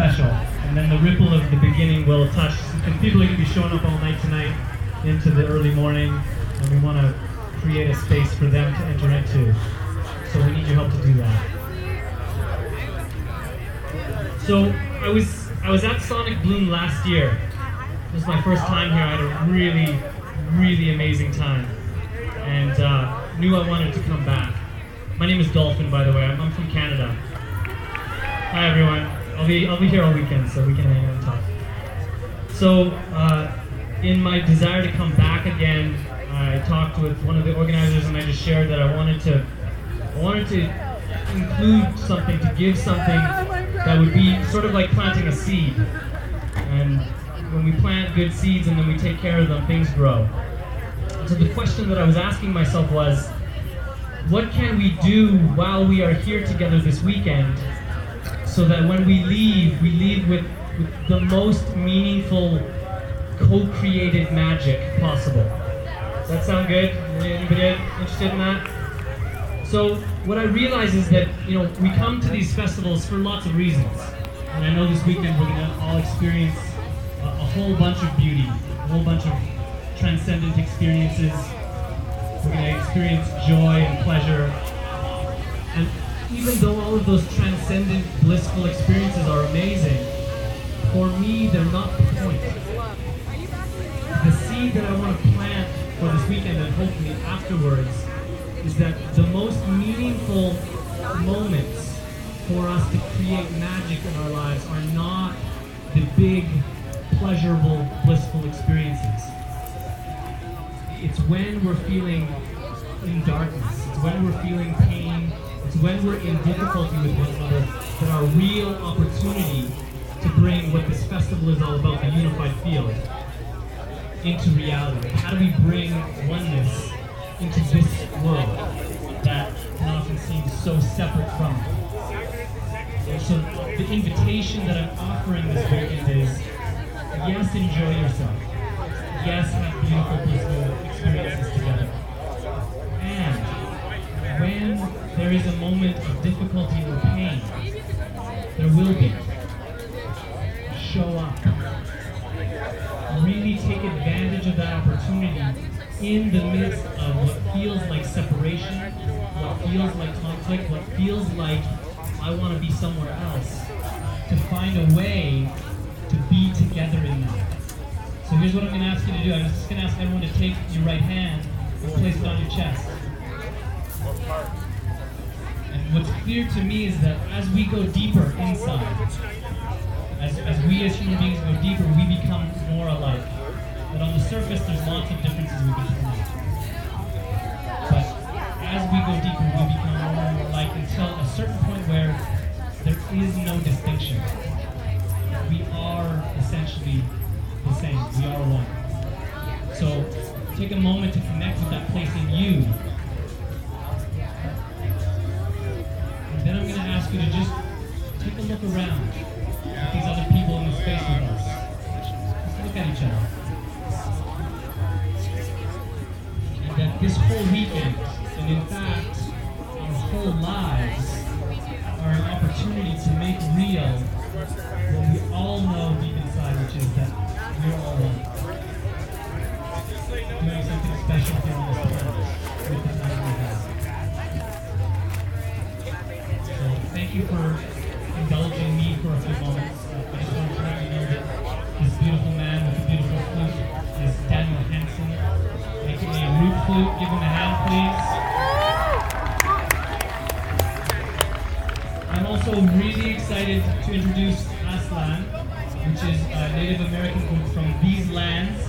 special. And then the ripple of the beginning will touch. People are going to be showing up all night tonight into the early morning, and we want to create a space for them to enter into. So we need your help to do that. So I was at Sonic Bloom last year. It was my first time here. I had a really, really amazing time, and knew I wanted to come back. My name is Dolphin, by the way. I'm from Canada. Hi everyone. I'll be here all weekend, so we can hang out and talk. So, in my desire to come back again, I talked with one of the organizers, and I just shared that I wanted to include something, to give something that would be sort of like planting a seed. And when we plant good seeds and then we take care of them, things grow. So the question that I was asking myself was, what can we do while we are here together this weekend so that when we leave with the most meaningful co-created magic possible? Does that sound good? Anybody interested in that? So what I realize is that, we come to these festivals for lots of reasons. And I know this weekend we're going to all experience a whole bunch of beauty, a whole bunch of transcendent experiences. We're going to experience joy and pleasure. And even though all of those transcendent, blissful experiences are amazing, for me, they're not the point. The seed that I want to plant for this weekend and hopefully afterwards is that the most meaningful moments for us to create magic in our lives are not the big, pleasurable, blissful experiences. It's when we're feeling in darkness, it's when we're feeling pain, it's when we're in difficulty with one another that our real opportunity to bring what this festival is all about, the unified field, into reality. How do we bring oneness into this world that can often seem so separate from it? And so the invitation that I'm offering this weekend is, yes, enjoy yourself. Yes, have beautiful, blissful experiences together. And when there is a moment of difficulty or pain, there will be. Show up. Really take advantage of that opportunity in the midst of what feels like separation, what feels like conflict, what feels like I want to be somewhere else, to find a way to be together in that. So here's what I'm going to ask you to do. I'm just going to ask everyone to take your right hand and place it on your chest. And what's clear to me is that as we go deeper inside, as we as human beings go deeper, we become more alike. But on the surface, there's lots of differences we can find. But as we go deeper, we become more and more alike until a certain point where there is no distinction. We are essentially the same. We are one. So take a moment to connect with that place in you. And then I'm going to ask you to just take a look around at these other people in the space with us. Let's look at each other. And that this whole weekend, and in fact, our whole lives, are an opportunity to make real what we all know deep inside, which is that we're all one. Doing something special here on this planet with the time we have. So thank you for indulging me for a few moments. I just want to let you know that this beautiful man with the beautiful flute is Daniel Hansen, aka Root Flute. Give him a hand, please. I'm also really excited to introduce Aslan, which is a Native American group from these lands.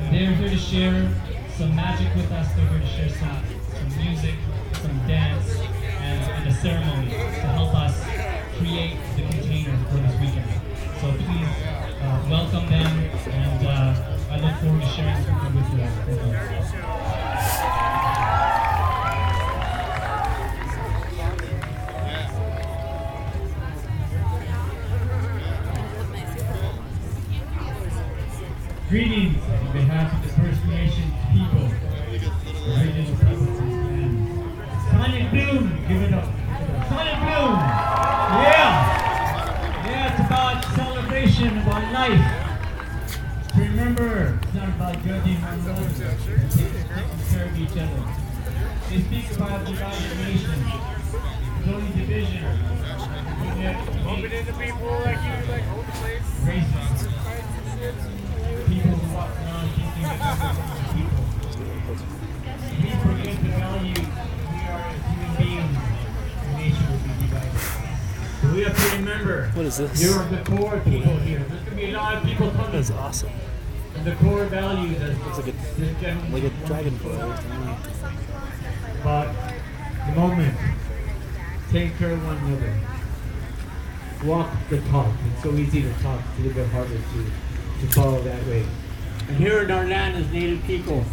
And they're here to share some magic with us. They're here to share some music, some dance, and a ceremony to help us create the container for this weekend. So please welcome them, and I look forward to sharing something with you. Greetings on behalf of the First Nations people, the original people of this land. Sonic Bloom, give it up. Sonic Bloom! Yeah! Yeah, it's about celebration about life. To remember, it's not about judging one another, it's taking care of each other. They speak about divided nations. There's only division. Opening the people like you, like hold the place. Racism. People who walk around thinking that they're people. We forget the value we are as human beings. The nation will be divided. So we have to remember. What is this? You're the core people here. There's going to be a lot of people coming. That's awesome. And the core values as It's like a dragonfly. But the moment, take care of one another. Walk the talk. It's so easy to talk. It's a little bit harder to follow that way. And here in our land as Native people,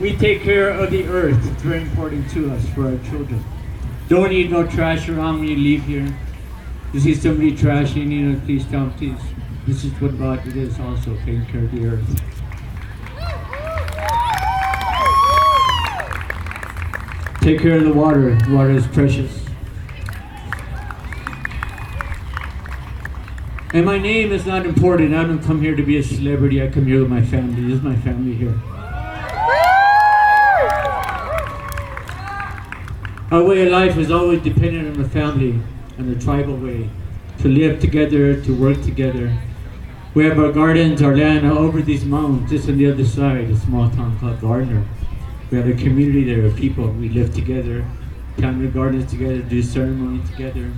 we take care of the earth. It's very important to us for our children. Don't eat no trash around when you leave here. You see somebody trashing, please tell them, please. This is what God is also, taking care of the earth. Take care of the water. The water is precious. And my name is not important. I don't come here to be a celebrity. I come here with my family. This is my family here. Our way of life is always dependent on the family and the tribal way. To live together, to work together. We have our gardens, our land over these mountains, just on the other side, a small town called Gardner. We have a community there of people. We live together, plant the gardens together, do ceremony together.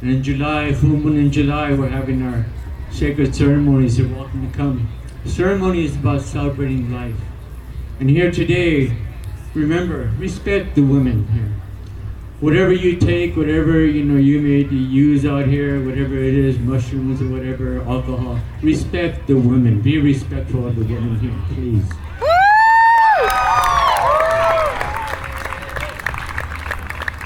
And in July, full moon in July, we're having our sacred ceremonies. You're welcome to come. Ceremony is about celebrating life. And here today, remember, respect the women here. Whatever you take, whatever you may use out here, whatever it is, mushrooms or whatever, alcohol, respect the women. Be respectful of the women here, please.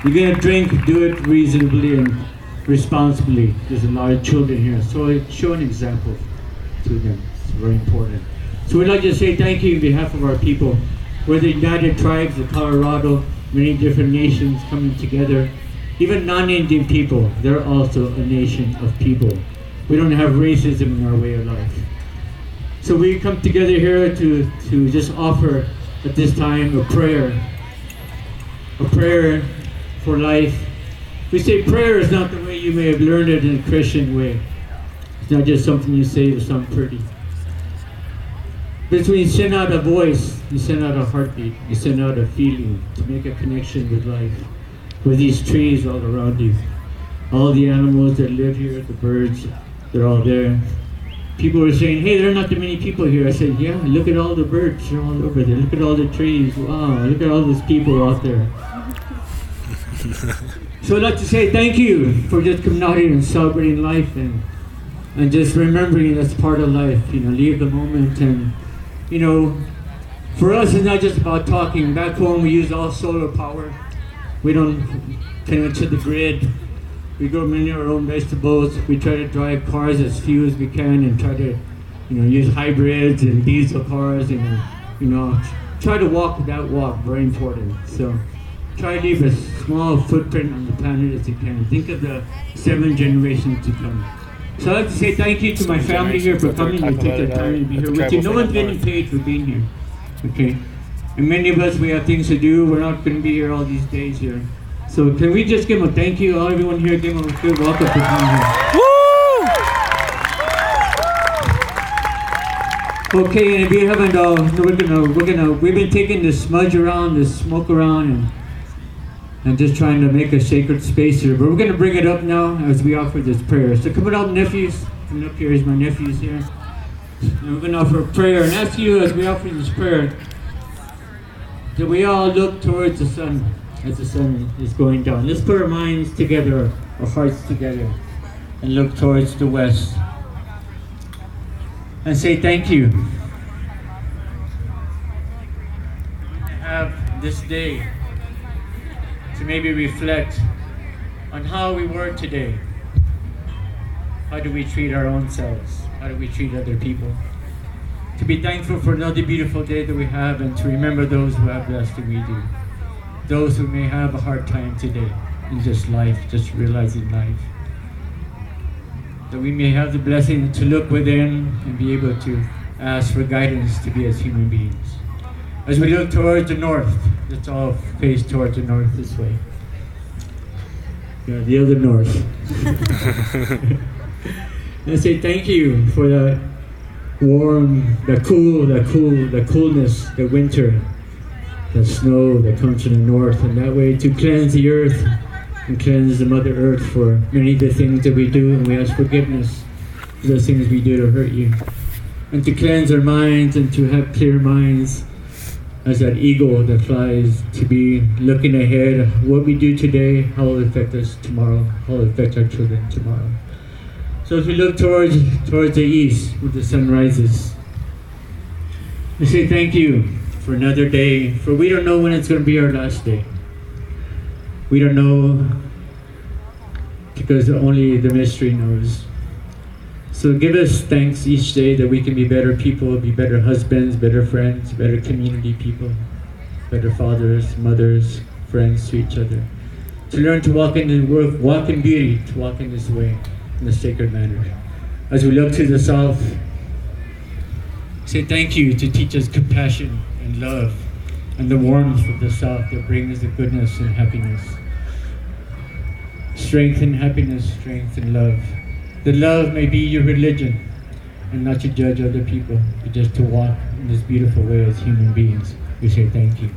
You're gonna drink, do it reasonably and responsibly. There's a lot of children here, so show an example to them. It's very important. So we'd like to say thank you on behalf of our people. We're the United Tribes of Colorado, many different nations coming together. Even non-Indian people, they're also a nation of people. We don't have racism in our way of life. So we come together here to just offer at this time a prayer for life. We say prayer is not the way you may have learned it in a Christian way. It's not just something you say to sound pretty. But when you send out a voice, you send out a heartbeat, you send out a feeling to make a connection with life, with these trees all around you. All the animals that live here, the birds, they're all there. People were saying, hey, there are not that many people here. I said, yeah, look at all the birds, they're all over there. Look at all the trees, wow, look at all those people out there. So I'd like to say thank you for just coming out here and celebrating life and just remembering that's part of life, leave the moment. And for us it's not just about talking. Back home we use all solar power. We don't connect to the grid. We grow many of our own vegetables. We try to drive cars as few as we can and try to use hybrids and diesel cars and try to walk that walk, very important. So try to leave a small footprint on the planet as you can. Think of the 7 generations to come. So I'd like to say thank you to my family here for coming and take the time to be here with you. No one's getting paid for being here, okay? And many of us, we have things to do. We're not going to be here all these days here. So can we just give them a thank you? All everyone here, give them a good welcome for coming here. Woo! Okay, and if you haven't, we've been taking this smudge around, this smoke around, and just trying to make a sacred space here. But we're going to bring it up now as we offer this prayer. So come on, nephews. Coming up here is my nephews here. And we're going to offer a prayer and ask you as we offer this prayer that we all look towards the sun as the sun is going down. Let's put our minds together, our hearts together, and look towards the west. And say thank you. To have this day to maybe reflect on how we were today. How do we treat our own selves? How do we treat other people? To be thankful for another beautiful day that we have and to remember those who have less than we do. Those who may have a hard time today in just life, just realizing life. that we may have the blessing to look within and be able to ask for guidance to be as human beings. As we look towards the north, let's all face towards the north this way. Yeah, the other north. And say thank you for that warm, the coolness, the winter, the snow that comes from the north, and that way to cleanse the earth and cleanse the Mother Earth for many of the things that we do, and we ask forgiveness for those things we do to hurt you. And to cleanse our minds and to have clear minds as that eagle that flies, to be looking ahead, what we do today, how it will affect us tomorrow, how it will affect our children tomorrow. So as we look towards the east, where the sun rises, we say thank you for another day, for we don't know when it's going to be our last day. We don't know, because only the mystery knows. So give us thanks each day that we can be better people, be better husbands, better friends, better community people, better fathers, mothers, friends to each other. To learn to walk in beauty, to walk in this way, in a sacred manner. As we look to the south, say thank you to teach us compassion and love and the warmth of the south that brings the goodness and happiness. Strength and happiness, strength and love. That love may be your religion and not to judge other people, but just to walk in this beautiful way as human beings. We say thank you.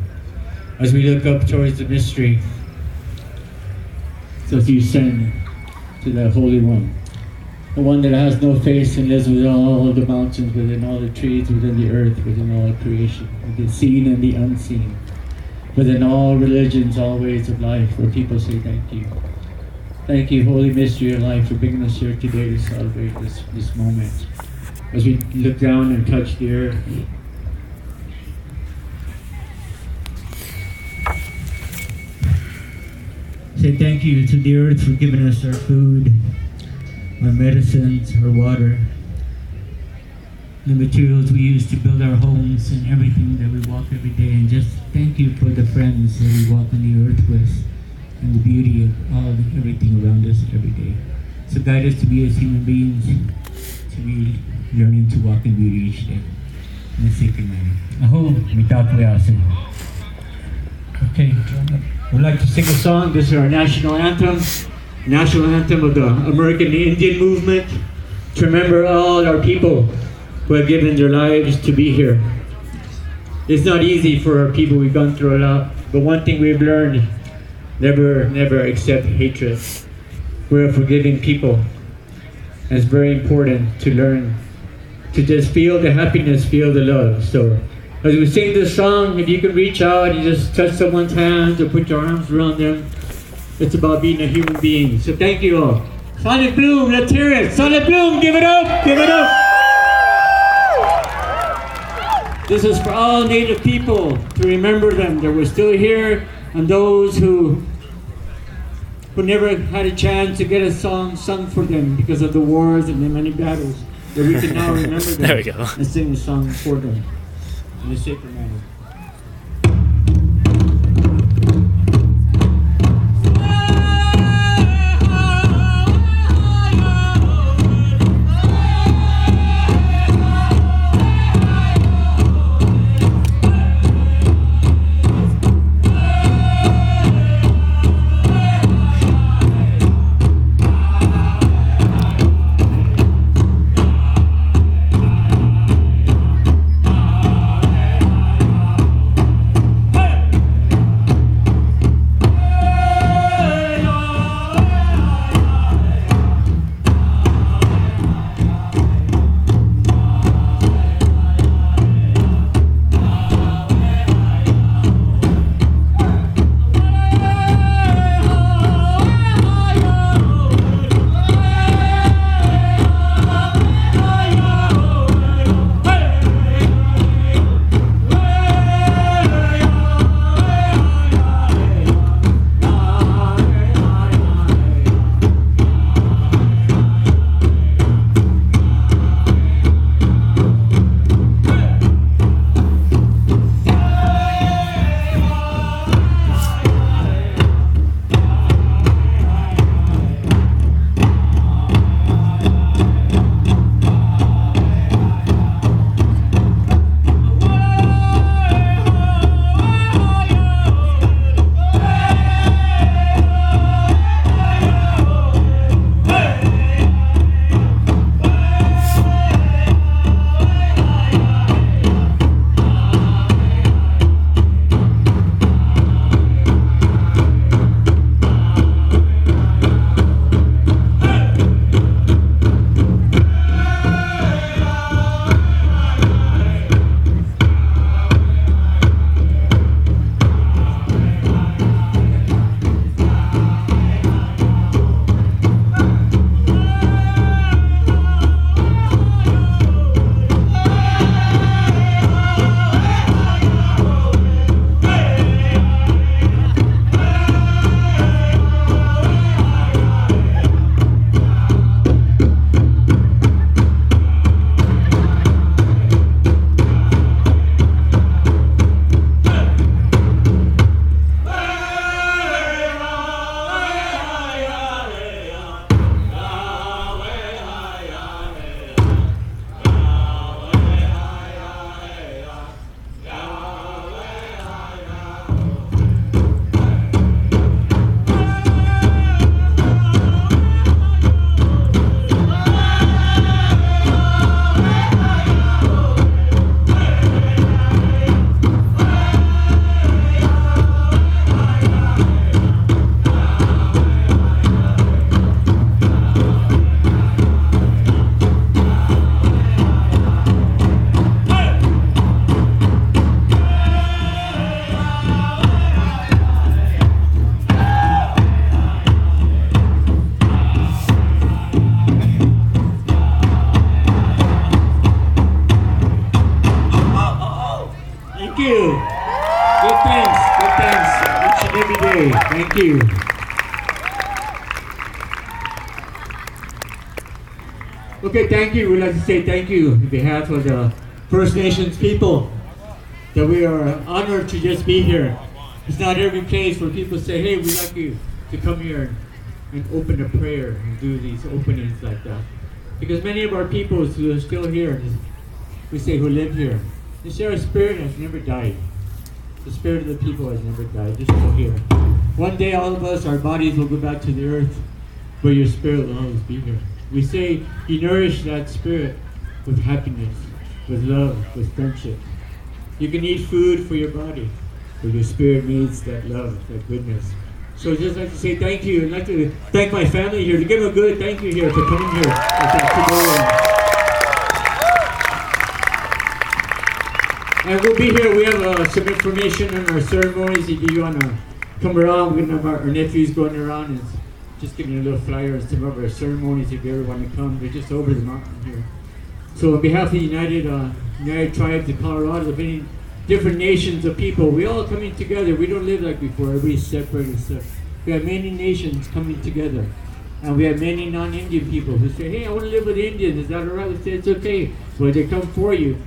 As we look up towards the mystery, so as you send to the Holy One, the one that has no face and lives within all the mountains, within all the trees, within the earth, within all creation, the seen and the unseen, within all religions, all ways of life, where people say thank you. Thank you, Holy Mystery of Life, for bringing us here today to celebrate this moment. As we look down and touch the earth, say thank you to the earth for giving us our food, our medicines, our water, the materials we use to build our homes and everything that we walk every day. And just thank you for the friends that we walk on the earth with, and the beauty of everything around us every day. So guide us to be as human beings, to be learning to walk in beauty each day in a sacred manner. Aho, mitakuyasu. Okay, we'd like to sing a song. This is our national anthem of the American Indian movement, to remember all our people who have given their lives to be here. It's not easy for our people. We've gone through a lot, but one thing we've learned: never accept hatred. We're a forgiving people. And it's very important to learn to just feel the happiness, feel the love. So as we sing this song, if you can reach out and just touch someone's hands or put your arms around them, it's about being a human being. So thank you all. Sonic Bloom, let's hear it. Sonic Bloom, give it up, give it up. This is for all Native people, to remember them, that we're still here, and those who never had a chance to get a song sung for them because of the wars and the many battles, that we can now remember them There we go. and sing a song for them in a sacred manner. Thank you. Okay, thank you. We'd like to say thank you on behalf of the First Nations people that we are honored to just be here. It's not every place where people say, hey, we'd like you to come here and open a prayer and do these openings like that. Because many of our peoples who are still here, we say who live here, they say our spirit has never died. The spirit of the people has never died, they're still here. One day all of us, our bodies will go back to the earth, but your spirit will always be here. We say you nourish that spirit with happiness, with love, with friendship. You can eat food for your body, but your spirit needs that love, that goodness. So I'd just like to say thank you. I'd like to thank my family here, to give them a good thank you here for coming here. And we'll be here. We have some information on our ceremonies. If you want to come around, we're going to have our nephews going around and just giving a little flyer on some of our ceremonies if you ever want to come. They're just over the mountain here. So on behalf of the United Tribes of Colorado, of many different nations of people, we all coming together. We don't live like before. Everybody's separate and stuff. We have many nations coming together. And we have many non-Indian people who say, hey, I want to live with Indians. Is that all right? We say, it's okay. But they come for you,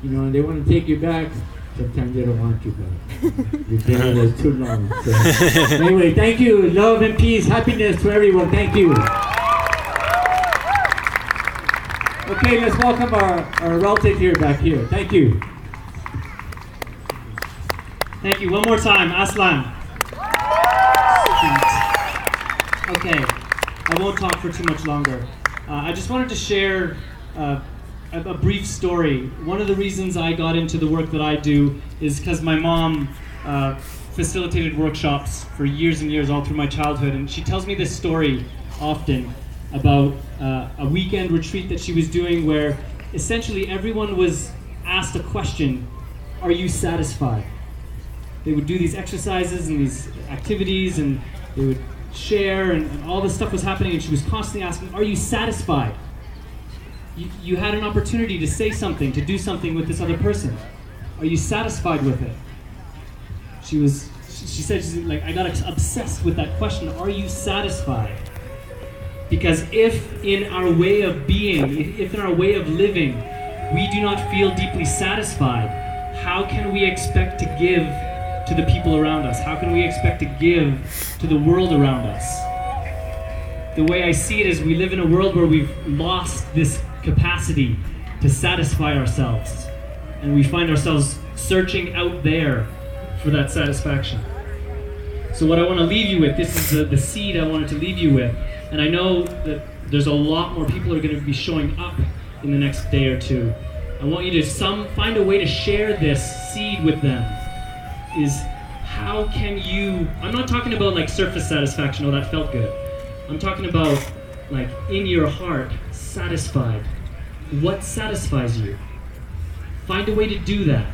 and they want to take you back. Sometimes they don't want you back. You've been there too long. So. Anyway, thank you. Love and peace, happiness to everyone. Thank you. Okay, let's welcome our relative here back here. Thank you. Thank you. One more time, Aslan. Okay, I won't talk for too much longer. I just wanted to share a brief story. One of the reasons I got into the work that I do is because my mom facilitated workshops for years and years all through my childhood, and she tells me this story often about a weekend retreat that she was doing where essentially everyone was asked a question, are you satisfied? They would do these exercises and these activities and they would share and all this stuff was happening, and she was constantly asking, are you satisfied? You had an opportunity to say something, to do something with this other person. Are you satisfied with it? She said, I got obsessed with that question, are you satisfied? Because if in our way of being, if in our way of living, we do not feel deeply satisfied, how can we expect to give to the people around us? How can we expect to give to the world around us? The way I see it is we live in a world where we've lost this capacity to satisfy ourselves. And we find ourselves searching out there for that satisfaction. So what I want to leave you with, this is the seed I wanted to leave you with. And I know that there's a lot more people who are going to be showing up in the next day or two. I want you to find a way to share this seed with them. Is how can you, I'm not talking about like surface satisfaction, oh that felt good. I'm talking about like in your heart, satisfied. What satisfies you? Find a way to do that.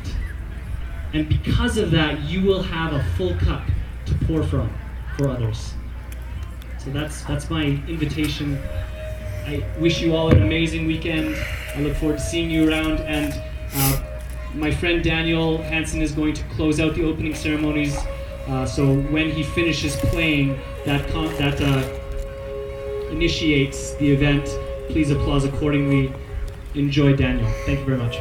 And because of that, you will have a full cup to pour from for others. So that's my invitation. I wish you all an amazing weekend. I look forward to seeing you around, and my friend Daniel Hansen is going to close out the opening ceremonies. So when he finishes playing, that initiates the event. Please applause accordingly. Enjoy, Daniel. Thank you very much.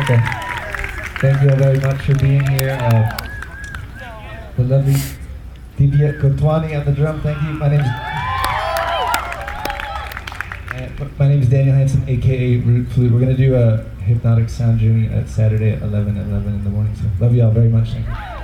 Okay. Thank you all very much for being here. The lovely Divya Kotwani on the drum. Thank you. My name is Daniel Hansen, aka Root Flute. We're gonna do a hypnotic sound journey at Saturday at 11 in the morning. So love you all very much. Thank you.